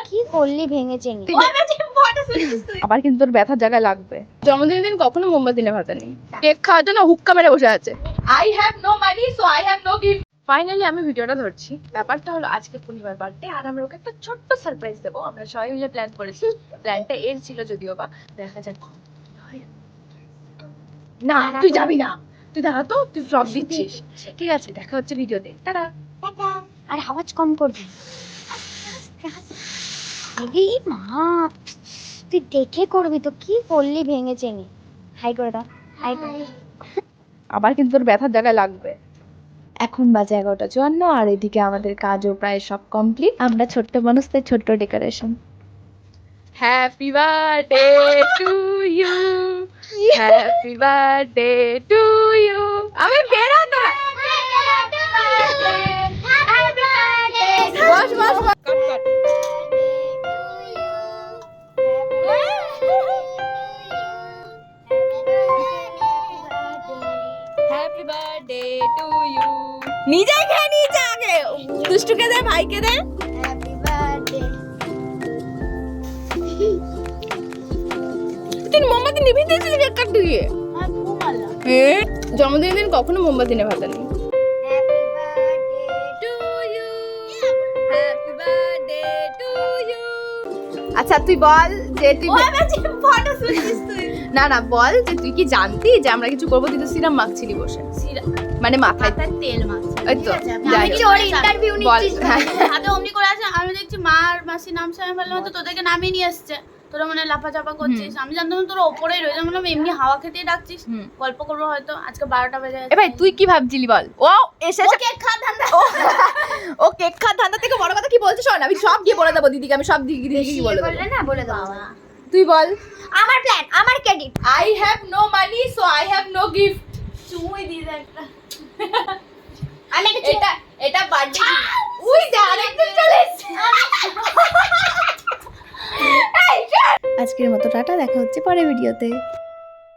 কি করলি ভেঙেছে নি? আবার কিন্তু তোর ব্যথার জায়গায় লাগবে। জন্মদিনের দিন কখনো মোমবাতি নেভাতে নেই। কেক খাওয়ার জন্য হুক্কা মেরে বসে আছে। I have no money so I have no gift. Finally আমি ভিডিওটা ধরছি। ব্যাপারটা হলো আজকে পূর্ণিমার বার্থডে আর আমরা ওকে একটা ছোট্ট সারপ্রাইজ দেবো। আমরা সবাই মিলে প্ল্যান করেছি। প্ল্যানটা এর ছিল যদিও বা, দেখা যাক না তুই যাবি না, তুই দাঁড়া তো, তুই ব্লগ দিচ্ছিস। ঠিক আছে, দেখা হচ্ছে ভিডিওতে। টাটা। আর আওয়াজ কম করবি। এই মা, তুই দেখে করবি তো। কি করলি ভেঙেছে নি? হাই করে দাও, হাই করে। আবার কিন্তু তোর ব্যথার জায়গায় লাগবে। এখন বাজে 11:54 আর এদিকে আমাদের কাজও প্রায় সব কমপ্লিট। আমরা ছোট্ট মানুষ, তাই ছোট্ট decoration. Happy birthday to you, happy birthday to you. আমি বেরো না, boss boss boss. Cut cut. Happy birthday to you. নিজেই খেয়ে নিয়েছে আগে। দুষ্টুকে দে, ভাইকে দে। Happy birthday. তুই মোমবাতি নিভিয়ে দিয়েছিস কেক কাটতে গিয়ে? আর ঘুমালা। জন্মদিনের দিন কখনো মোমবাতি নেভাতে নেই। Happy birthday to you, happy birthday to you. আচ্ছা তুই বল যে তুই ফটো শুনছিস তুই? না না, বল যে তুই কি জানতি যে আমরা কিছু করবো? তুই তো সিরাম মাখছিলি বসে, মানে মাথায় তেল মাখছে। ওই তো যাই আমি হোক। কি ওর ইন্টারভিউ বল। নিচ্ছিস? হাতে অমনি করে আছে, আমি দেখছি মার মাসি নামছে, আমি বললাম তো তোদেরকে নামিয়ে নিয়ে এসছে, তোরা মানে লাফাচাপা করছিস। আমি জানতাম তোরা ওপরেই রয়েছে, আমি বললাম এমনি হাওয়া খেতে ডাকছিস, গল্প করবো হয়তো। আজকে 12টা বেজে এ গেছে। ভাই তুই কি ভাবছিলি বল? ও এসেছে কেক খা ধান্দা। ও কেক খাওয়ার ধান্দা থেকে বড় কথা কি বলছিস? শোন, আমি সব গিয়ে বলে দেবো দিদিকে, আমি সব দিদিকে কি বলে দেবো। বললে না, বলে দাও। তুই বল। আমার প্ল্যান, আমার credit. I have no money so I have no gift. চুমুই দিয়ে দে একটা। আমি একটা এটা বার্থডে। উই দা আরেকজন চলে এসেছে। আজকের মতো টাটা, দেখা হচ্ছে পরের ভিডিওতে।